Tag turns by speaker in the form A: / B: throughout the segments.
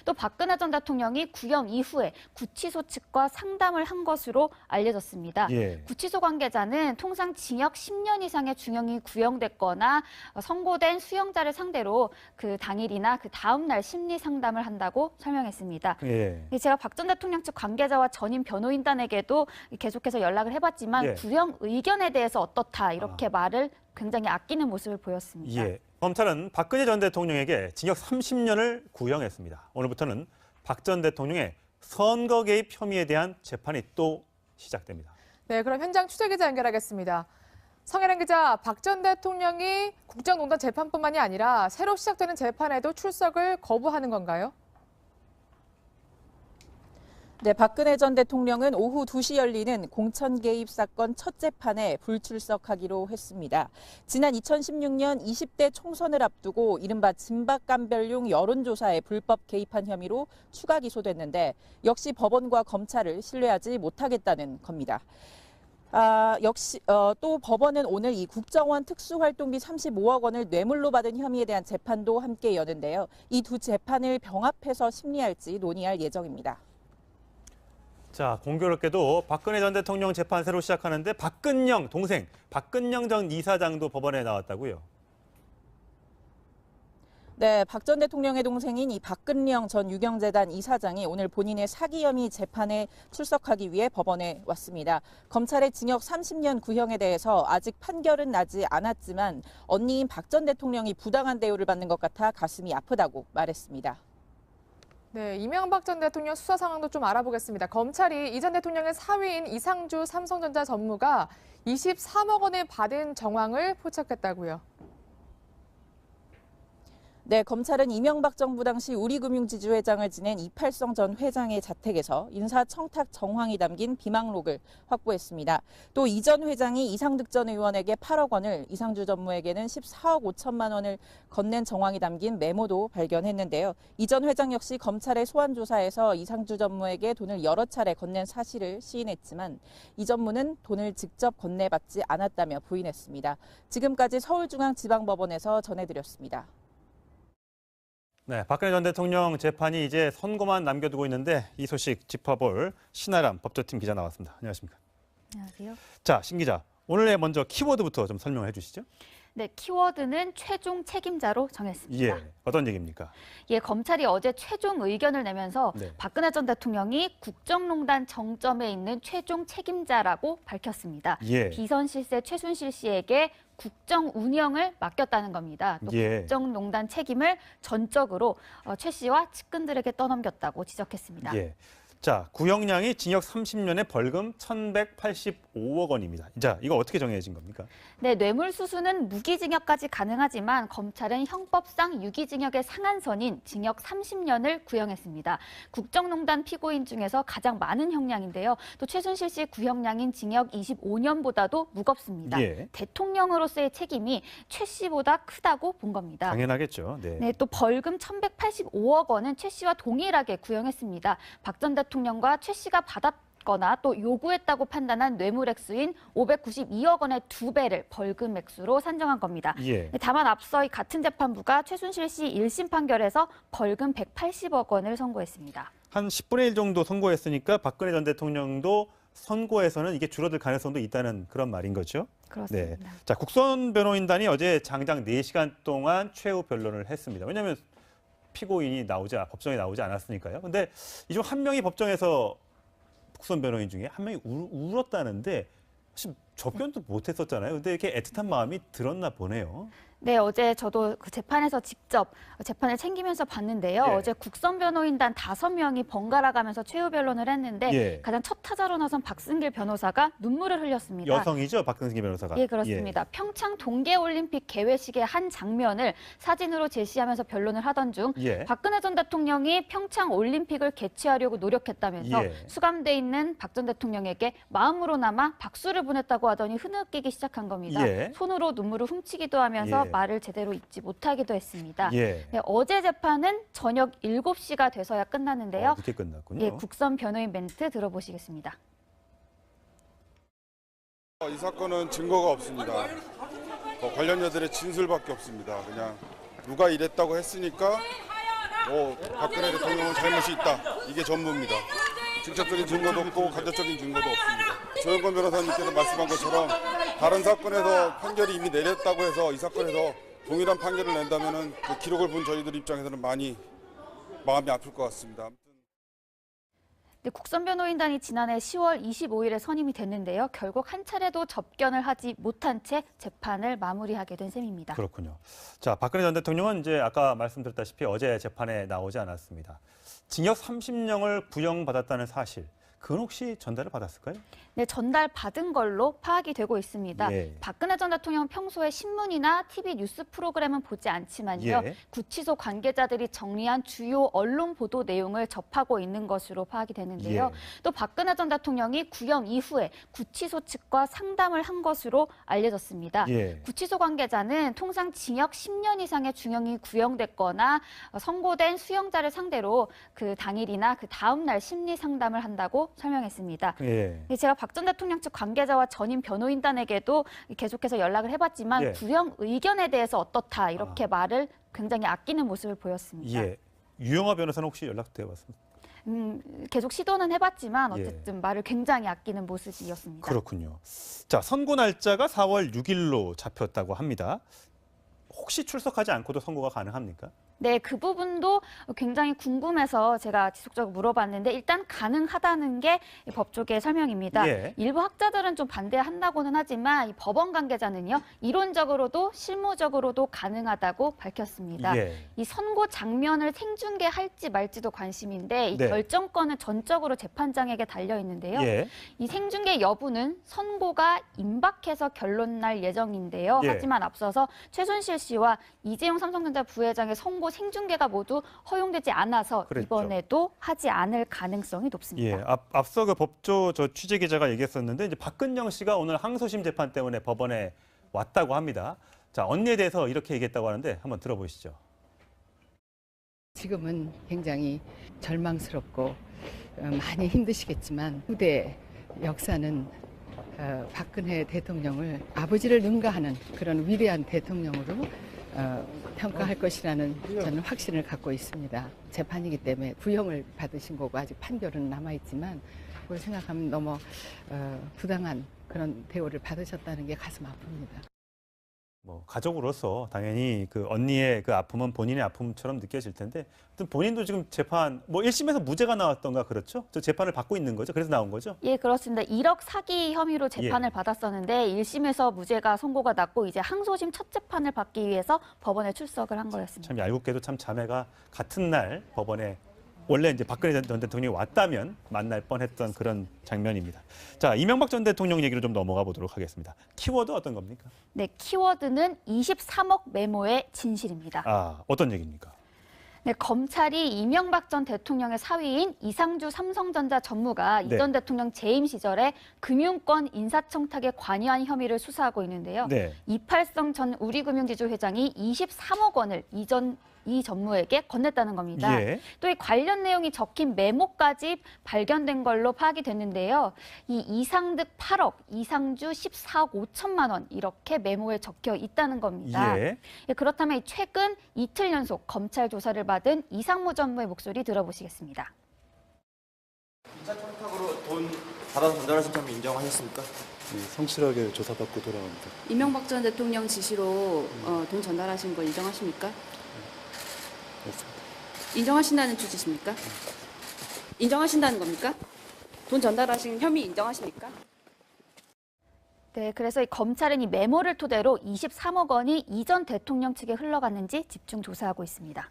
A: 또 박근혜 전 대통령이 구형 이후에 구치소 측과 상담을 한 것으로 알려졌습니다.
B: 예.
A: 구치소 관계자는 통상 징역 10년 이상의 중형이 구형됐거나 선고된 수용자를 상대로 그 당일이나 그 다음 날 심리 상담을 한다고 설명했습니다.
B: 예.
A: 제가 박 전 대통령 측 관계자와 전임 변호인단에게도 계속해서 연락을 해봤지만
B: 예.
A: 구형 의견에 대해서 어떻다 이렇게 말을 굉장히 아끼는 모습을 보였습니다.
B: 예. 검찰은 박근혜 전 대통령에게 징역 30년을 구형했습니다. 오늘부터는 박 전 대통령의 선거 개입 혐의에 대한 재판이 또 시작됩니다.
C: 네, 그럼 현장 취재기자 연결하겠습니다. 성혜란 기자, 박 전 대통령이 국정농단 재판뿐만이 아니라 새로 시작되는 재판에도 출석을 거부하는 건가요?
D: 네, 박근혜 전 대통령은 오후 2시 열리는 공천 개입 사건 첫 재판에 불출석하기로 했습니다. 지난 2016년 20대 총선을 앞두고 이른바 진박감별용 여론조사에 불법 개입한 혐의로 추가 기소됐는데 역시 법원과 검찰을 신뢰하지 못하겠다는 겁니다. 또 법원은 오늘 이 국정원 특수활동비 35억 원을 뇌물로 받은 혐의에 대한 재판도 함께 여는데요. 이 두 재판을 병합해서 심리할지 논의할 예정입니다.
B: 자, 공교롭게도 박근혜 전 대통령 재판 새로 시작하는데 박근영 동생, 박근영 전 이사장도 법원에 나왔다고요?
D: 네, 박 전 대통령의 동생인 이 박근영 전 유경재단 이사장이 오늘 본인의 사기 혐의 재판에 출석하기 위해 법원에 왔습니다. 검찰의 징역 30년 구형에 대해서 아직 판결은 나지 않았지만 언니인 박 전 대통령이 부당한 대우를 받는 것 같아 가슴이 아프다고 말했습니다.
C: 네, 이명박 전 대통령 수사 상황도 좀 알아보겠습니다. 검찰이 이 전 대통령의 사위인 이상주 삼성전자 전무가 23억 원을 받은 정황을 포착했다고요.
D: 네, 검찰은 이명박 정부 당시 우리금융지주회장을 지낸 이팔성 전 회장의 자택에서 인사청탁 정황이 담긴 비망록을 확보했습니다. 또 이 전 회장이 이상득 전 의원에게 8억 원을, 이상주 전무에게는 14억 5천만 원을 건넨 정황이 담긴 메모도 발견했는데요. 이 전 회장 역시 검찰의 소환 조사에서 이상주 전무에게 돈을 여러 차례 건넨 사실을 시인했지만 이 전무는 돈을 직접 건네받지 않았다며 부인했습니다. 지금까지 서울중앙지방법원에서 전해드렸습니다.
B: 네, 박근혜 전 대통령 재판이 이제 선고만 남겨두고 있는데 이 소식 짚어볼 신아람 법조팀 기자 나왔습니다. 안녕하십니까?
A: 안녕하세요.
B: 자, 신 기자, 오늘 먼저 키워드부터 좀 설명해 주시죠.
A: 네, 키워드는 최종 책임자로 정했습니다.
B: 예, 어떤 얘기입니까?
A: 예, 검찰이 어제 최종 의견을 내면서
B: 네.
A: 박근혜 전 대통령이 국정농단 정점에 있는 최종 책임자라고 밝혔습니다.
B: 예.
A: 비선 실세 최순실 씨에게 국정 운영을 맡겼다는 겁니다. 또
B: 예.
A: 국정농단 책임을 전적으로 최 씨와 측근들에게 떠넘겼다고 지적했습니다.
B: 예. 자, 구형량이 징역 30년에 벌금 1,185억 원입니다. 자, 이거 어떻게 정해진 겁니까?
A: 네, 뇌물수수는 무기징역까지 가능하지만 검찰은 형법상 유기징역의 상한선인 징역 30년을 구형했습니다. 국정농단 피고인 중에서 가장 많은 형량인데요. 또 최순실 씨 구형량인 징역 25년보다도 무겁습니다.
B: 예.
A: 대통령으로서의 책임이 최 씨보다 크다고 본 겁니다.
B: 당연하겠죠. 네.
A: 네, 또 벌금 1,185억 원은 최 씨와 동일하게 구형했습니다. 박 전 대통령과 최 씨가 받았거나 또 요구했다고 판단한 뇌물 액수인 592억 원의 2배를 벌금 액수로 산정한 겁니다.
B: 예.
A: 다만 앞서 이 같은 재판부가 최순실 씨 1심 판결에서 벌금 180억 원을 선고했습니다.
B: 한 10분의 1 정도 선고했으니까 박근혜 전 대통령도 선고에서는 이게 줄어들 가능성도 있다는 그런 말인 거죠.
A: 그렇습니다.
B: 네. 자, 국선 변호인단이 어제 장장 4시간 동안 최후 변론을 했습니다. 왜냐하면 피고인이 법정에 나오지 않았으니까요. 근데 이 중 한 명이 법정에서 국선 변호인 중에 한 명이 울었다는데 사실 접견도 못했었잖아요. 근데 이렇게 애틋한 마음이 들었나 보네요.
A: 네, 어제 저도 그 재판에서 직접 재판을 챙기면서 봤는데요.
B: 예.
A: 어제 국선 변호인단 5명이 번갈아 가면서 최후 변론을 했는데
B: 예.
A: 가장 첫 타자로 나선 박승길 변호사가 눈물을 흘렸습니다.
B: 여성이죠, 박승길 변호사가.
A: 예, 그렇습니다. 평창 동계올림픽 개회식의 한 장면을 사진으로 제시하면서 변론을 하던 중
B: 예.
A: 박근혜 전 대통령이 평창 올림픽을 개최하려고 노력했다면서
B: 예.
A: 수감돼 있는 박 전 대통령에게 마음으로나마 박수를 보냈다고 하더니 흐느끼기 시작한 겁니다.
B: 예.
A: 손으로 눈물을 훔치기도 하면서
B: 예.
A: 말을 제대로 읽지 못하기도 했습니다.
B: 예.
A: 네, 어제 재판은 저녁 7시가 돼서야 끝났는데요.
B: 늦게 끝났군요.
A: 예, 국선 변호인 멘트 들어보시겠습니다.
E: 이 사건은 증거가 없습니다. 관련자들의 진술밖에 없습니다. 그냥 누가 이랬다고 했으니까 박근혜 대통령은 잘못이 있다. 이게 전부입니다. 직접적인 증거도 없고 간접적인 증거도 없습니다. 조영권 변호사님께서 말씀한 것처럼 다른 사건에서 판결이 이미 내렸다고 해서 이 사건에서 동일한 판결을 낸다면 그 기록을 본 저희들 입장에서는 많이 마음이 아플 것 같습니다.
A: 네, 국선변호인단이 지난해 10월 25일에 선임이 됐는데요. 결국 한 차례도 접견을 하지 못한 채 재판을 마무리하게 된 셈입니다.
B: 그렇군요. 자, 박근혜 전 대통령은 이제 아까 말씀드렸다시피 어제 재판에 나오지 않았습니다. 징역 30년을 구형받았다는 사실, 그건 혹시 전달을 받았을까요?
A: 네, 전달받은 걸로 파악이 되고 있습니다.
B: 예.
A: 박근혜 전 대통령은 평소에 신문이나 TV 뉴스 프로그램은 보지 않지만요.
B: 예.
A: 구치소 관계자들이 정리한 주요 언론 보도 내용을 접하고 있는 것으로 파악이 되는데요.
B: 예.
A: 또 박근혜 전 대통령이 구형 이후에 구치소 측과 상담을 한 것으로 알려졌습니다.
B: 예.
A: 구치소 관계자는 통상 징역 10년 이상의 중형이 구형됐거나 선고된 수용자를 상대로 그 당일이나 그 다음 날 심리 상담을 한다고 설명했습니다.
B: 예.
A: 제가 박 전 대통령 측 관계자와 전임 변호인단에게도 계속해서 연락을 해봤지만
B: 예.
A: 구형 의견에 대해서 어떻다 이렇게 말을 굉장히 아끼는 모습을 보였습니다.
B: 예. 유영하 변호사는 혹시 연락돼 봤습니까?
A: 계속 시도는 해봤지만
B: 예.
A: 어쨌든 말을 굉장히 아끼는 모습이었습니다.
B: 그렇군요. 자, 선고 날짜가 4월 6일로 잡혔다고 합니다. 혹시 출석하지 않고도 선고가 가능합니까?
A: 네, 그 부분도 굉장히 궁금해서 제가 지속적으로 물어봤는데 일단 가능하다는 게 법조계의 설명입니다.
B: 예.
A: 일부 학자들은 좀 반대한다고는 하지만 이 법원 관계자는요. 이론적으로도 실무적으로도 가능하다고 밝혔습니다.
B: 예.
A: 이 선고 장면을 생중계할지 말지도 관심인데 이
B: 네.
A: 결정권은 전적으로 재판장에게 달려 있는데요.
B: 예.
A: 이 생중계 여부는 선고가 임박해서 결론 날 예정인데요.
B: 예.
A: 하지만 앞서서 최순실 씨와 이재용 삼성전자 부회장의 선고 생중계가 모두 허용되지 않아서
B: 그랬죠.
A: 이번에도 하지 않을 가능성이 높습니다.
B: 예. 앞서 그 법조 취재 기자가 얘기했었는데 이제 박근영 씨가 오늘 항소심 재판 때문에 법원에 왔다고 합니다. 자, 언니에 대해서 이렇게 얘기했다고 하는데 한번 들어보시죠.
F: 지금은 굉장히 절망스럽고 많이 힘드시겠지만 후대 역사는 박근혜 대통령을 아버지를 능가하는 그런 위대한 대통령으로 평가할 것이라는 저는 확신을 갖고 있습니다. 재판이기 때문에 구형을 받으신 거고 아직 판결은 남아있지만 그걸 생각하면 너무 부당한 그런 대우를 받으셨다는 게 가슴 아픕니다.
B: 뭐 가족으로서 당연히 그 언니의 그 아픔은 본인의 아픔처럼 느껴질 텐데, 아무튼 본인도 지금 재판 뭐 1심에서 무죄가 나왔던가 그렇죠? 저 재판을 받고 있는 거죠? 그래서 나온 거죠?
A: 예, 그렇습니다. 1억 사기 혐의로 재판을 받았었는데 1심에서 무죄가 선고가 났고 이제 항소심 첫 재판을 받기 위해서 법원에 출석을 한 거였습니다.
B: 참 얄궂게도 참 자매가 같은 날 법원에 원래 이제 박근혜 전 대통령이 왔다면 만날 뻔했던 그런 장면입니다. 자, 이명박 전 대통령 얘기로 좀 넘어가 보도록 하겠습니다. 키워드 어떤 겁니까?
A: 네, 키워드는 23억 메모의 진실입니다.
B: 아, 어떤 얘기입니까?
A: 네, 검찰이 이명박 전 대통령의 사위인 이상주 삼성전자 전무가 이
B: 네.
A: 전 대통령 재임 시절에 금융권 인사청탁에 관여한 혐의를 수사하고 있는데요.
B: 네.
A: 이팔성 전 우리금융지주 회장이 23억 원을 이 전무에게 건넸다는 겁니다.
B: 예.
A: 또 이 관련 내용이 적힌 메모까지 발견된 걸로 파악이 됐는데요. 이 이상득 8억, 이상주 14억 5천만 원 이렇게 메모에 적혀 있다는 겁니다.
B: 예.
A: 예, 그렇다면 최근 이틀 연속 검찰 조사를 받은 이상무 전무의 목소리 들어보시겠습니다.
G: 인사청탁으로 돈 받아서 전달하신 점 인정하셨습니까?
H: 네, 성실하게 조사받고 돌아갑니다.
I: 이명박 전 대통령 지시로 돈 전달하신 거 인정하십니까?
H: 맞습니다.
I: 인정하신다는 취지십니까? 인정하신다는 겁니까? 돈 전달하신 혐의 인정하십니까?
A: 네, 그래서 이 검찰은 이 메모를 토대로 23억 원이 이 전 대통령 측에 흘러갔는지 집중 조사하고 있습니다.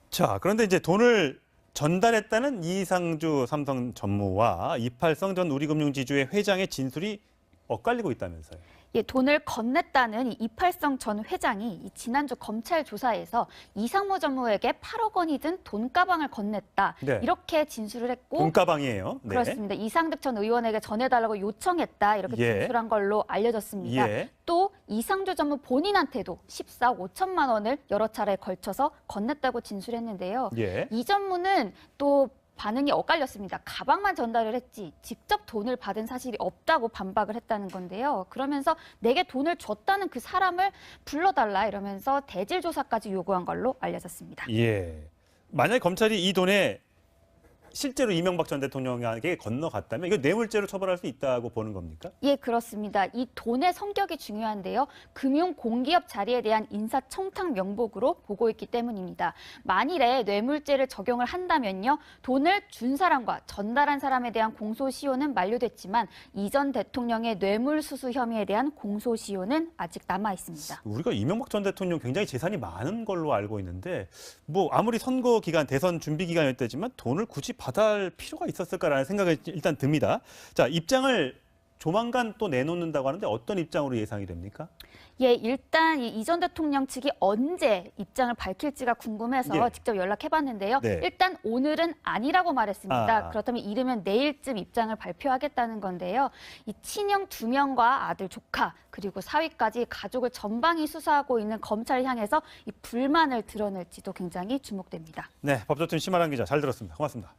B: 자, 그런데 이제 돈을 전달했다는 이상주 삼성 전무와 이팔성 전 우리금융지주의 회장의 진술이 엇갈리고 있다면서요.
A: 예, 돈을 건넸다는 이 이팔성 전 회장이 이 지난주 검찰 조사에서 이상무 전무에게 8억 원이 든 돈가방을 건넸다.
B: 네.
A: 이렇게 진술을 했고
B: 돈가방이에요. 네.
A: 그렇습니다. 이상득 전 의원에게 전해달라고 요청했다. 이렇게
B: 예.
A: 진술한 걸로 알려졌습니다.
B: 예.
A: 또 이상주 전무 본인한테도 14억 5천만 원을 여러 차례에 걸쳐서 건넸다고 진술했는데요.
B: 예.
A: 이 전무는 또 반응이 엇갈렸습니다. 가방만 전달을 했지 직접 돈을 받은 사실이 없다고 반박을 했다는 건데요. 그러면서 내게 돈을 줬다는 그 사람을 불러달라 이러면서 대질 조사까지 요구한 걸로 알려졌습니다.
B: 예. 만약에 검찰이 이 돈에 실제로 이명박 전 대통령에게 건너갔다면 이거 뇌물죄로 처벌할 수 있다고 보는 겁니까?
A: 예, 그렇습니다. 이 돈의 성격이 중요한데요. 금융 공기업 자리에 대한 인사청탁 명목으로 보고 있기 때문입니다. 만일에 뇌물죄를 적용을 한다면요. 돈을 준 사람과 전달한 사람에 대한 공소시효는 만료됐지만 이 전 대통령의 뇌물수수 혐의에 대한 공소시효는 아직 남아 있습니다.
B: 우리가 이명박 전 대통령 굉장히 재산이 많은 걸로 알고 있는데 뭐 아무리 선거 기간, 대선 준비 기간이었다지만 돈을 굳이 받을 필요가 있었을까라는 생각이 일단 듭니다. 자, 입장을 조만간 또 내놓는다고 하는데 어떤 입장으로 예상이 됩니까?
A: 예, 일단 이 전 대통령 측이 언제 입장을 밝힐지가 궁금해서
B: 예.
A: 직접 연락해봤는데요.
B: 네.
A: 일단 오늘은 아니라고 말했습니다.
B: 아.
A: 그렇다면 이르면 내일쯤 입장을 발표하겠다는 건데요. 이 친형 2명과 아들, 조카, 그리고 사위까지 가족을 전방위 수사하고 있는 검찰을 향해서 이 불만을 드러낼지도 굉장히 주목됩니다.
B: 네, 법조팀 심아랑 기자 잘 들었습니다. 고맙습니다.